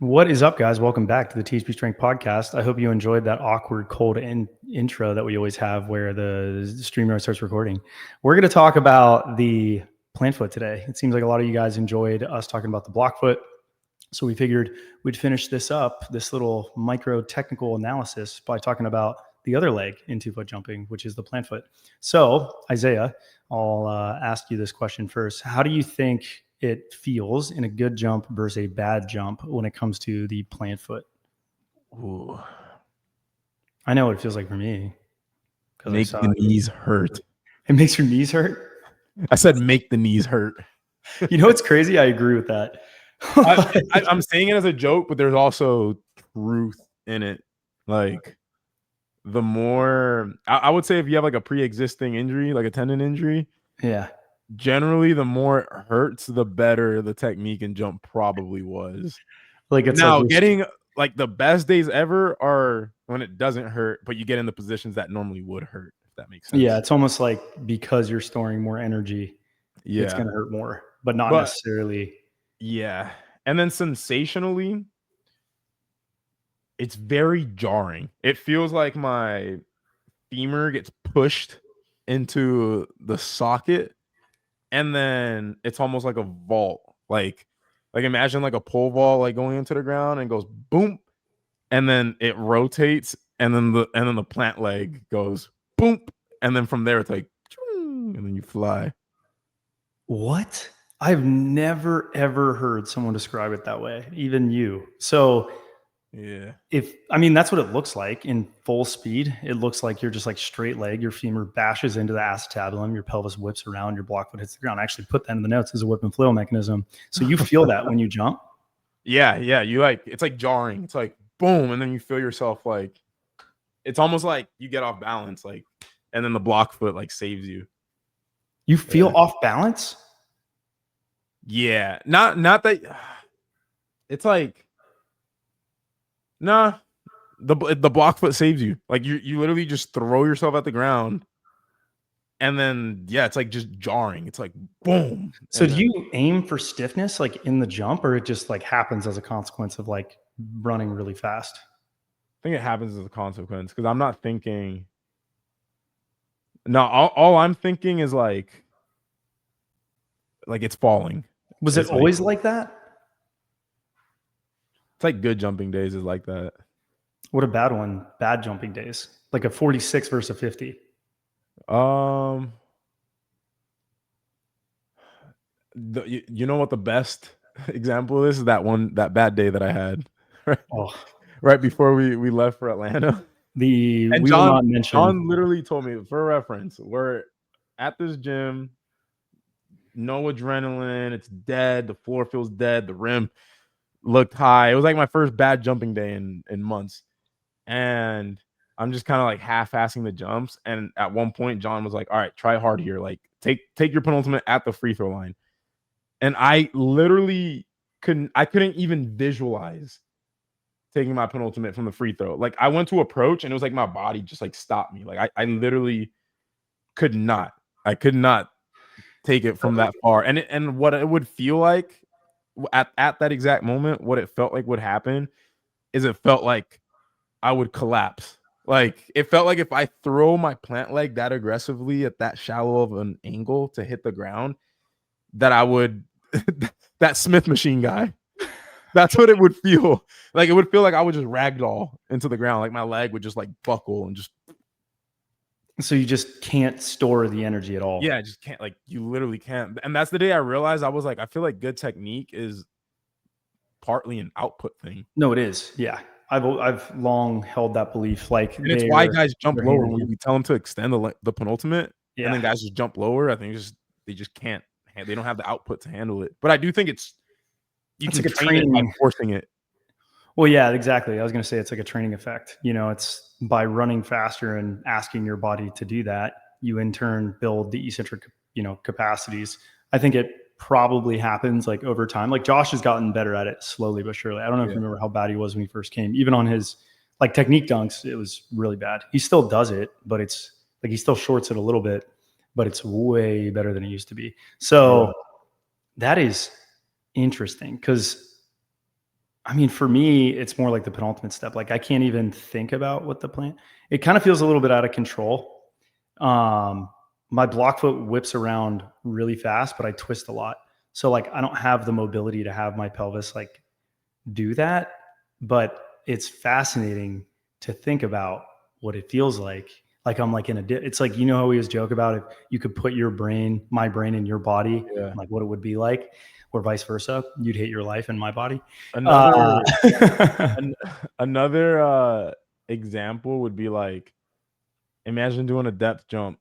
What is up, guys? Welcome back to the THP Strength Podcast. I hope you enjoyed that awkward cold intro that we always have where the StreamYard starts recording. We're going to talk about the plant foot today. It seems like a lot of you guys enjoyed us talking about the block foot. So we figured we'd finish this up, this little micro technical analysis, by talking about the other leg in 2-foot jumping, which is the plant foot. So, Isaiah, I'll ask you this question first. How do you think it feels in a good jump versus a bad jump when it comes to the plant foot? Ooh. I know what it feels like for me. Make the knees hurt. It makes your knees hurt? I said make the knees hurt. You know what's crazy? I agree with that. I'm saying it as a joke, but there's also truth in it. Like, the more I would say, if you have like a pre-existing injury, like a tendon injury, yeah, generally the more it hurts, the better the technique and jump probably was. Like, it's now like getting like the best days ever are when it doesn't hurt, but you get in the positions that normally would hurt, if that makes sense. Yeah, it's almost like because you're storing more energy, it's going to hurt more, but not necessarily. Yeah. And then sensationally, it's very jarring. It feels like my femur gets pushed into the socket, and then it's almost like a vault. Like imagine like a pole vault, like going into the ground and goes boom, and then it rotates, and then the plant leg goes boom, and then from there it's like, and then you fly. What? I've never ever heard someone describe it that way, even you. So yeah, that's what it looks like in full speed. It looks like you're just like straight leg, your femur bashes into the acetabulum, your pelvis whips around, your block foot hits the ground. I actually put that in the notes as a whip and flail mechanism. So you feel that when you jump? Yeah, you it's like jarring. It's like boom, and then you feel yourself like, it's almost like you get off balance, like, and then the block foot like saves you. You feel off balance? Yeah, not that. It's like, nah, the block foot saves you. Like, you literally just throw yourself at the ground, and then it's like just jarring. It's like boom. So do you aim for stiffness like in the jump, or it just like happens as a consequence of like running really fast? I think it happens as a consequence, because I'm not thinking. No, all I'm thinking is like it's falling. Was it always like that? It's like good jumping days is like that. What a bad one. Bad jumping days. Like a 46 versus a 50. You know what the best example is? That bad day that I had right before we left for Atlanta. John literally told me, for reference, we're at this gym, no adrenaline, it's dead, the floor feels dead, the rim looked high. It was like my first bad jumping day in months, and I'm just kind of like half-assing the jumps. And at one point, John was like, "All right, try hard here. Like, take your penultimate at the free throw line." And I literally couldn't even visualize taking my penultimate from the free throw. Like, I went to approach, and it was like my body just like stopped me. Like, I literally could not. I could not take it from that far. And what it would feel like at that exact moment, what it felt like would happen is, it felt like I would collapse. Like, it felt like if I throw my plant leg that aggressively at that shallow of an angle to hit the ground, that I would that Smith machine guy. That's what it would feel like. It would feel like I would just ragdoll into the ground. Like, my leg would just like buckle and just. So you just can't store the energy at all. Yeah, I just can't. Like, you literally can't. And that's the day I realized, I was like, I feel like good technique is partly an output thing. No, it is. Yeah. I've long held that belief. Like, and it's why guys jump lower when we tell them to extend the penultimate, and then guys just jump lower. I think they just can't. They don't have the output to handle it. But I do think it's can like a train it by forcing it. Well, yeah, exactly. I was going to say it's like a training effect. It's by running faster and asking your body to do that, you in turn build the eccentric, capacities. I think it probably happens like over time. Like, Josh has gotten better at it slowly but surely. I don't know if you remember how bad he was when he first came. Even on his like technique dunks, it was really bad. He still does it, but it's like he still shorts it a little bit, but it's way better than it used to be. So that is interesting, because I mean, for me, it's more like the penultimate step. Like I can't even think about what the plan. It kind of feels a little bit out of control. My block foot whips around really fast, but I twist a lot. So like I don't have the mobility to have my pelvis like do that. But it's fascinating to think about what it feels like. Like I'm like in a. It's like, you know how we always joke about if you could put my brain in your body, like what it would be like, or vice versa. You'd hate your life in my body. Another example would be like, imagine doing a depth jump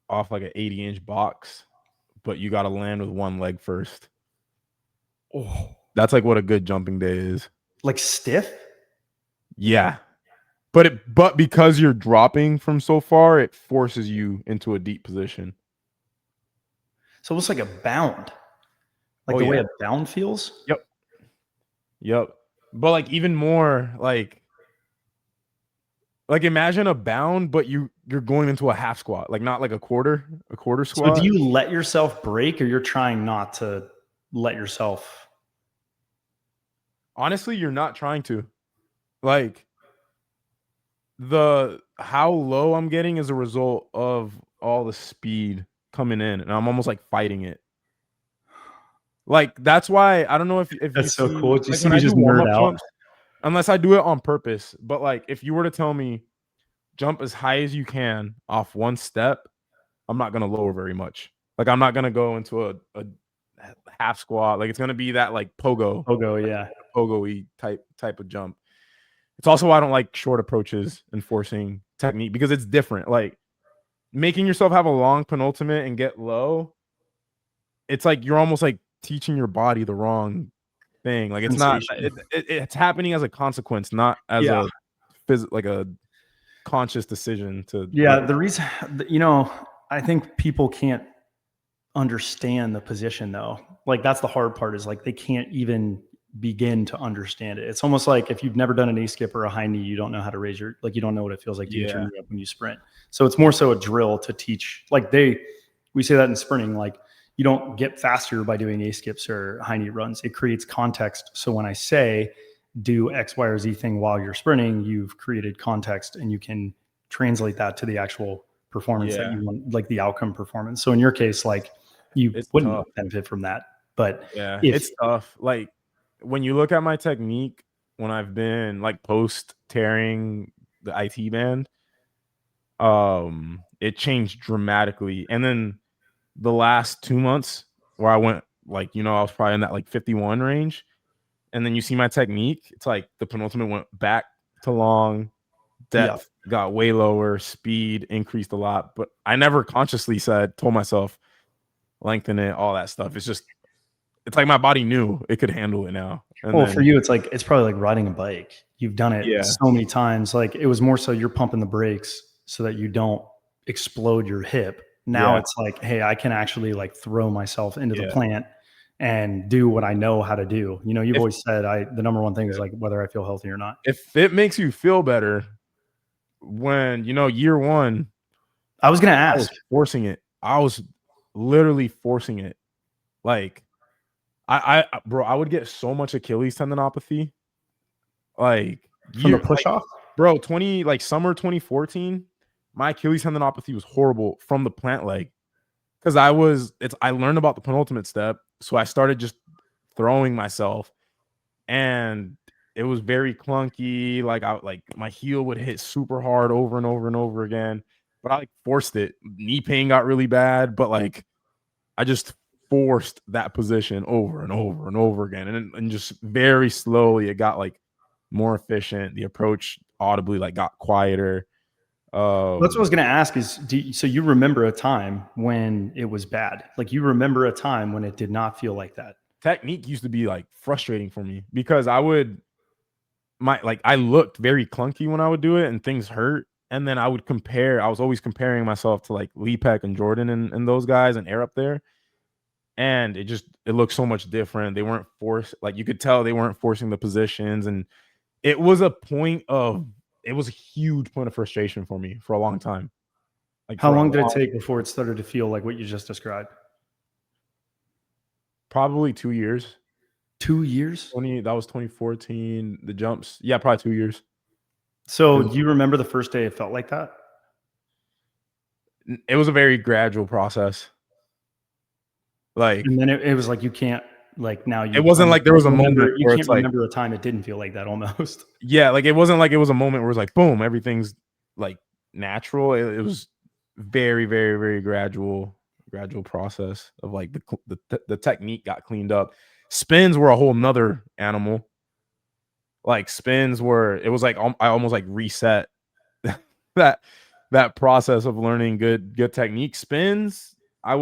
off like an 80-inch box, but you got to land with one leg first. Oh, that's like what a good jumping day is. Like stiff? Yeah. But because you're dropping from so far, it forces you into a deep position. It's almost like a bound. Like the way a bound feels? Yep. But like even more like imagine a bound, but you're going into a half squat, like not like a quarter squat. So do you let yourself break, or you're trying not to let yourself? Honestly, you're not trying to. Like how low I'm getting is a result of all the speed coming in, and I'm almost like fighting it. Like that's why I don't know if That's you so see, cool. Do you like see when me I just do nerd warm-up out? jumps, unless I do it on purpose. But like if you were to tell me jump as high as you can off one step, I'm not gonna lower very much. Like I'm not gonna go into a half squat. Like it's gonna be that like pogo, yeah, pogo-y type of jump. It's also why I don't like short approaches and forcing technique, because it's different. Like making yourself have a long penultimate and get low, it's like you're almost like teaching your body the wrong thing. Like it's not. It's happening as a consequence, not as a conscious decision to. The reason, I think people can't understand the position though. Like that's the hard part, is like they can't even begin to understand it. It's almost like if you've never done an A skip or a high knee, you don't know how to raise you don't know what it feels like to get your knee up when you sprint. So it's more so a drill to teach. Like we say that in sprinting, like you don't get faster by doing A skips or high knee runs. It creates context. So when I say do X, Y, or Z thing while you're sprinting, you've created context and you can translate that to the actual performance that you want, like the outcome performance. So in your case, like you wouldn't benefit from that. But it's tough. Like when you look at my technique, when I've been like post tearing the IT band, it changed dramatically. And then the last 2 months where I went like, I was probably in that like 51 range. And then you see my technique, it's like the penultimate went back to long, depth got way lower, speed increased a lot. But I never consciously told myself, lengthen it, all that stuff. It's like my body knew it could handle it now. And for you, it's probably like riding a bike. You've done it so many times. Like it was more so you're pumping the brakes so that you don't explode your hip. Now it's like, hey, I can actually like throw myself into the plant and do what I know how to do. You've always said the number one thing is like whether I feel healthy or not. If it makes you feel better, when year one, I was gonna ask. I was forcing it. I was literally forcing it. Like bro, I would get so much Achilles tendinopathy. Like from the push off, bro. Summer 2014, my Achilles tendinopathy was horrible from the plant leg, because I learned about the penultimate step, so I started just throwing myself, and it was very clunky. Like my heel would hit super hard over and over and over again, but I like forced it. Knee pain got really bad, but like I just forced that position over and over and over again, and just very slowly it got like more efficient. The approach audibly like got quieter. That's what I was going to ask is, so you remember a time when it was bad? Like you remember a time when it did not feel like that? Technique used to be like frustrating for me, because I looked very clunky when I would do it and things hurt. And then I was always comparing myself to like Lee Peck and Jordan and those guys and Air up there. And it looked so much different. They weren't forced. Like you could tell they weren't forcing the positions. And it was a huge point of frustration for me for a long time. Like how long did it take before it started to feel like what you just described? Probably 2 years. 2 years? That was 2014. The jumps, yeah, probably 2 years. So do you remember the first day it felt like that? It was a very gradual process. Like, and then it was like you can't like now you. It wasn't like there was a moment you where can't it's like, remember a time it didn't feel like that almost. yeah, like it wasn't like it was a moment where it's like boom, everything's like natural. It was very, very, very gradual process of like the technique got cleaned up. Spins were a whole nother animal. Like spins were, it was like I almost like reset that process of learning good technique. Spins, I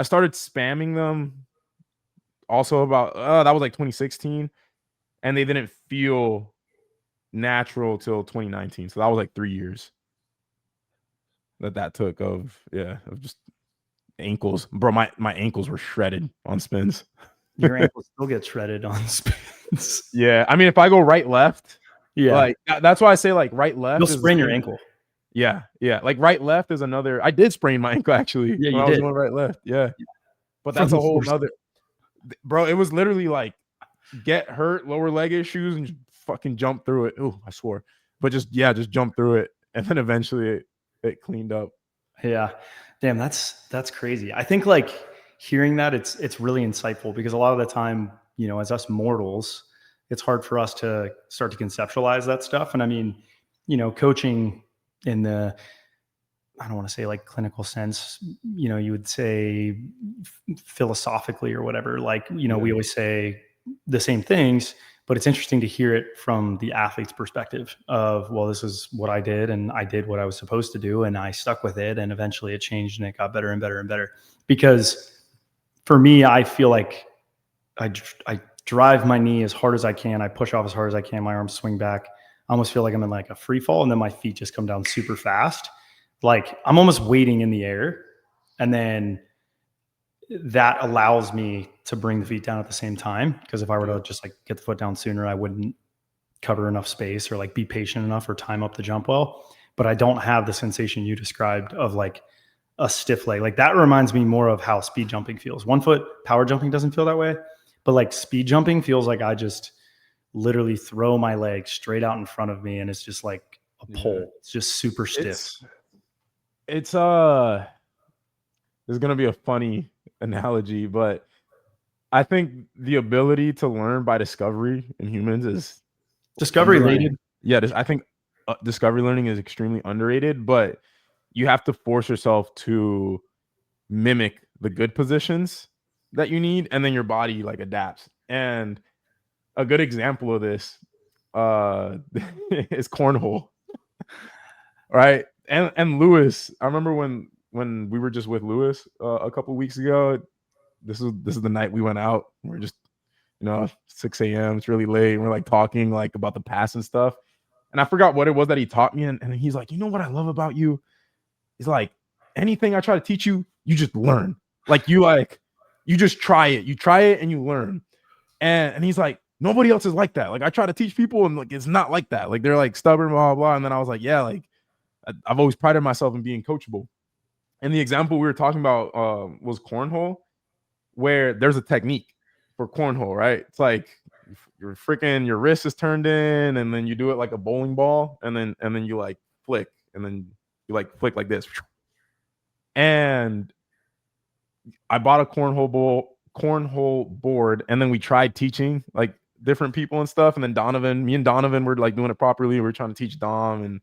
started spamming them also about that was like 2016, and they didn't feel natural till 2019. So that was like 3 years that took of just ankles. Bro, my ankles were shredded on spins. Your ankles still get shredded on spins. Yeah, I mean, if I go right left, yeah, like that's why I say like right left. You'll sprain your ankle. Yeah, like right left is another. I did sprain my ankle actually. Yeah, when I was going right left. Yeah, but that's a whole nother. Bro, it was literally like get hurt, lower leg issues, and just fucking jump through it. Oh, I swore, but just jump through it, and then eventually it cleaned up. Yeah, damn, that's crazy. I think like hearing that it's really insightful because a lot of the time, you know, as us mortals, it's hard for us to start to conceptualize that stuff. And I mean, you know, coaching in the, I don't want to say like clinical sense, you know, you would say philosophically or whatever, like, you know, we always say the same things, but it's interesting to hear it from the athlete's perspective of, well, this is what I did and I did what I was supposed to do and I stuck with it and eventually it changed and it got better and better and better. Because for me, I feel like I drive my knee as hard as I can. I push off as hard as I can. My arms swing back. I almost feel like I'm in like a free fall and then my feet just come down super fast. Like I'm almost waiting in the air, and then that allows me to bring the feet down at the same time. Because if I were to just like get the foot down sooner, I wouldn't cover enough space or like be patient enough or time up the jump well. But I don't have the sensation you described of like a stiff leg. Like that reminds me more of how speed jumping feels. 1 foot power jumping doesn't feel that way, but like speed jumping feels like I just literally throw my leg straight out in front of me and it's just like a pole. It's just super stiff. It's there's gonna be a funny analogy, but I think the ability to learn by discovery in humans is discovery learning. Yeah, I think discovery learning is extremely underrated, but you have to force yourself to mimic the good positions that you need, and then your body like adapts. And a good example of this is cornhole, right? And Lewis, I remember when we were just with Lewis a couple weeks ago. This is the night we went out. We're just, 6 a.m. It's really late. And we're like talking like about the past and stuff. And I forgot what it was that he taught me. And he's like, you know what I love about you? He's like, anything I try to teach you, you just learn. Like you just try it. You try it and you learn. And he's like, nobody else is like that. Like I try to teach people and like it's not like that. Like they're like stubborn, blah, blah, blah. And then I was like, yeah, like I've always prided myself in being coachable. And the example we were talking about was cornhole, where there's a technique for cornhole, right? It's like your wrist is turned in, and then you do it like a bowling ball, and then you like flick, and then you like flick like this. And I bought a cornhole board, and then we tried teaching like different people and stuff. And then me and Donovan were like doing it properly. We were trying to teach Dom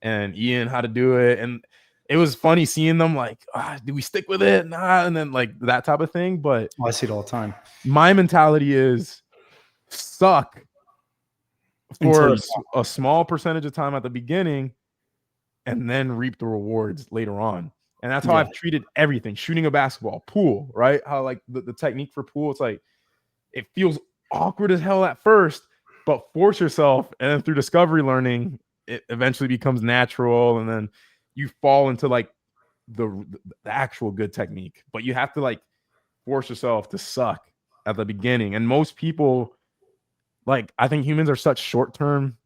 and Ian how to do it. And it was funny seeing them like, do we stick with it? Nah. And then like that type of thing. But I see it all the time. My mentality is suck for a small percentage of time at the beginning and then reap the rewards later on. And that's how I've treated everything. Shooting a basketball, pool, right? How like the technique for pool, it's like, it feels awkward as hell at first, but force yourself. And then through discovery learning, it eventually becomes natural. And then you fall into like the actual good technique, but you have to like force yourself to suck at the beginning. And most people, like, I think humans are such short-term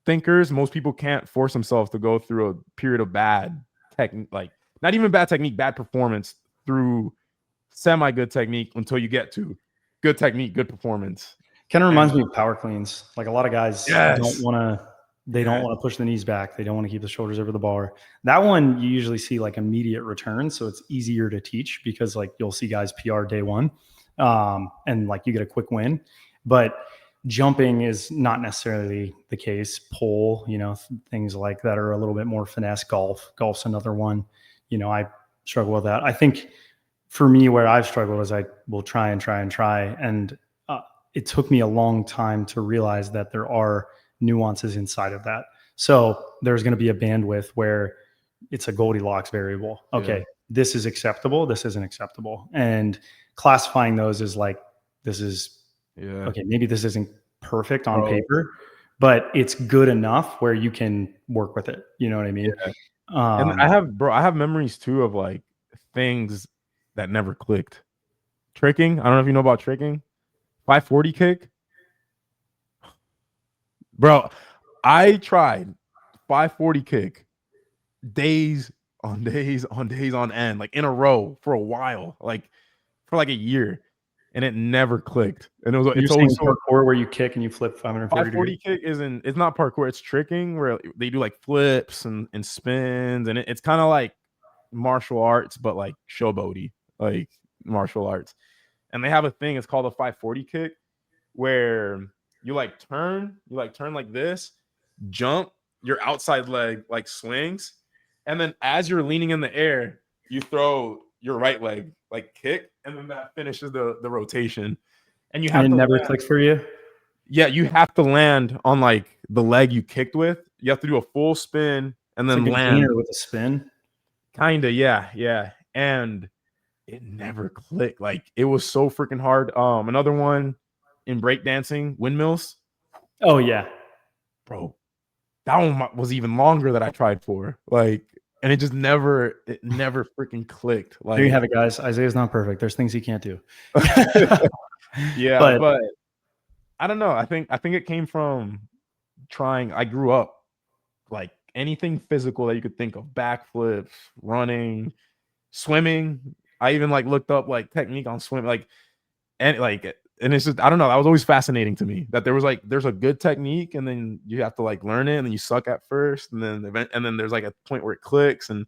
thinkers. Most people can't force themselves to go through a period of bad technique, like not even bad technique, bad performance through semi-good technique until you get to good technique, good performance. Kind of reminds me of power cleans. Like a lot of guys don't want to. They don't want to push the knees back. They don't want to keep the shoulders over the bar. That one you usually see like immediate returns, so it's easier to teach because like you'll see guys PR day one, and like you get a quick win. But jumping is not necessarily the case. Pole, things like that are a little bit more finesse. Golf's another one. I struggle with that. I think for me, where I've struggled is I will try and try, and it took me a long time to realize that there are nuances inside of that. So there's going to be a bandwidth where it's a Goldilocks variable. Okay, this is acceptable. This isn't acceptable. And classifying those is like, this is, okay, maybe this isn't perfect on paper, but it's good enough where you can work with it. You know what I mean? Yeah. And I have memories too of like things that never clicked. Tricking. I don't know if you know about tricking. 540 kick. Bro, I tried 540 kick days on end, like in a row for a while, like for like a year, and it never clicked. And it's always parkour where you kick and you flip 540 kick it's not parkour, it's tricking where they do like flips and spins, and it's kind of like martial arts, but like showboaty, like martial arts. And they have a thing, it's called a 540 kick, where you turn like this, jump, your outside leg like swings, and then as you're leaning in the air, you throw your right leg like kick, and then that finishes the rotation. And you have to never clicks for you. Yeah, you have to land on like the leg you kicked with. You have to do a full spin and then like land with a spin. Kinda, yeah. And it never clicked. Like it was so freaking hard. Another one in breakdancing, windmills. Oh yeah, bro, that one was even longer that I tried for. Like, and it never freaking clicked. Like, there you have it, guys. Isaiah's not perfect. There's things he can't do. Yeah, but I don't know. I think it came from trying. I grew up like anything physical that you could think of: backflips, running, swimming. I even like looked up like technique on swim, and it's just, I don't know, that was always fascinating to me, that there's a good technique, and then you have to like learn it, and then you suck at first, and then there's like a point where it clicks, and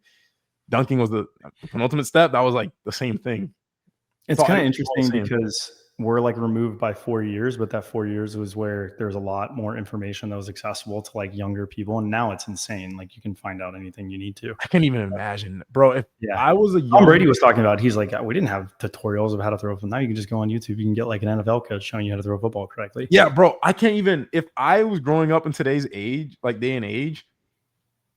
dunking was the penultimate step. That was like the same thing. It's kind of interesting because we're like removed by 4 years, but that 4 years was where there's a lot more information that was accessible to like younger people. And now it's insane. Like you can find out anything you need to. I can't even imagine, bro. If I was a Tom Brady was talking about, he's like, we didn't have tutorials of how to throw. Now you can just go on YouTube. You can get like an NFL coach showing you how to throw a football correctly. Yeah, bro. I can't even, if I was growing up in today's age, like day and age,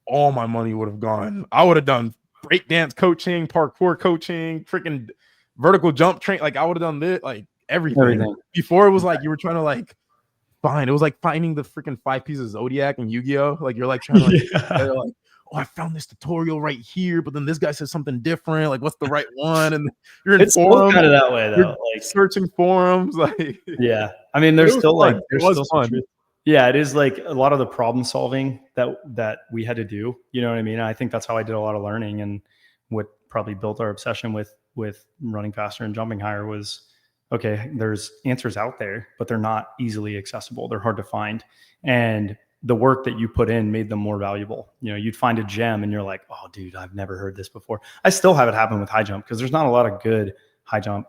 all my money would have gone. I would have done breakdance coaching, parkour coaching, freaking vertical jump train. Like I would have done this, like everything. Before it was like you were trying to like find. It was like finding the freaking 5 pieces of Zodiac in Yu-Gi-Oh. Like you're like trying to like, oh, I found this tutorial right here, but then this guy says something different. Like, what's the right one? And you're in forums, kind of that way though. You're like searching forums, like yeah. I mean, there's still fun. Like there's still some truth. Yeah, it is like a lot of the problem solving that we had to do. You know what I mean? I think that's how I did a lot of learning, and what probably built our obsession with running faster and jumping higher was, okay, there's answers out there, but they're not easily accessible. They're hard to find. And the work that you put in made them more valuable. You know, you'd find a gem and you're like, oh dude, I've never heard this before. I still have it happen with high jump because there's not a lot of good high jump,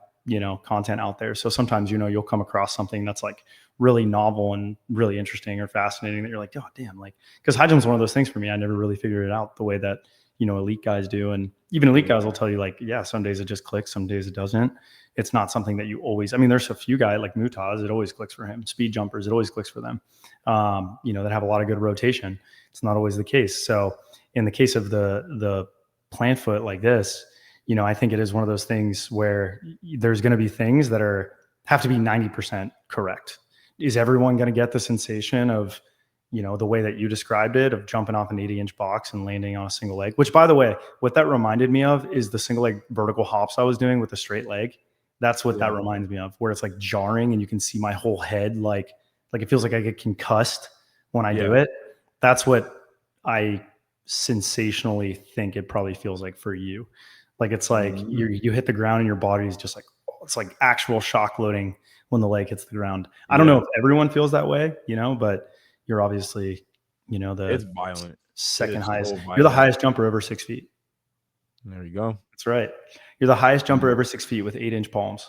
content out there. So sometimes, you'll come across something that's like really novel and really interesting or fascinating that you're like, oh damn, like, because high jump is one of those things for me. I never really figured it out the way that, elite guys do. And even elite guys will tell you like, yeah, some days it just clicks, some days it doesn't. It's not something that you always, there's a few guys like Mutaz, it always clicks for him. Speed jumpers, it always clicks for them. That have a lot of good rotation. It's not always the case. So in the case of the plant foot like this, I think it is one of those things where there's going to be things that have to be 90% correct. Is everyone going to get the sensation of, the way that you described it, of jumping off an 80-inch box and landing on a single leg? Which, by the way, what that reminded me of is the single leg vertical hops I was doing with the straight leg. That's what that reminds me of, where it's like jarring and you can see my whole head, like it feels like I get concussed when I do it. That's what I sensationally think it probably feels like for you. Like it's like you hit the ground and your body is just like, it's like actual shock loading when the leg hits the ground. I don't know if everyone feels that way, but you're obviously, it's violent. Second highest. So you're the highest jumper over 6 feet. There you go. That's right. You're the highest jumper over 6 feet with 8-inch palms,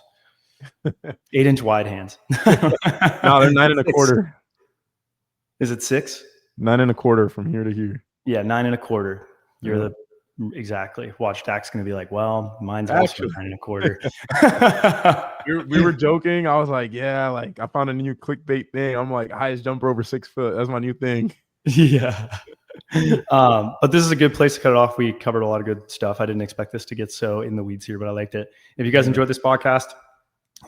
8-inch wide hands. No, they're 9 1/4. Is it 6? 9 1/4 from here to here. Yeah, 9 1/4. You're exactly. Watch, Dak's going to be like, well, mine's also 9 1/4. we were joking. I was like, yeah, like I found a new clickbait thing. I'm like, highest jumper over 6 foot. That's my new thing. Yeah. But this is a good place to cut it off. We covered a lot of good stuff. I didn't expect this to get so in the weeds here, but I liked it. If you guys enjoyed this podcast,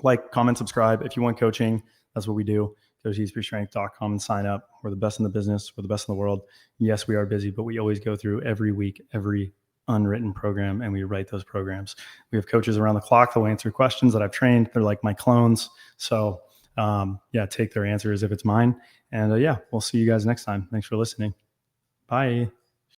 like, comment, subscribe. If you want coaching, that's what we do. Go to TSPStrength.com and sign up. We're the best in the business. We're the best in the world. Yes, we are busy, but we always go through every week, every unwritten program, and we write those programs. We have coaches around the clock that will answer questions that I've trained. They're like my clones. So take their answer as if it's mine. And we'll see you guys next time. Thanks for listening. Bye.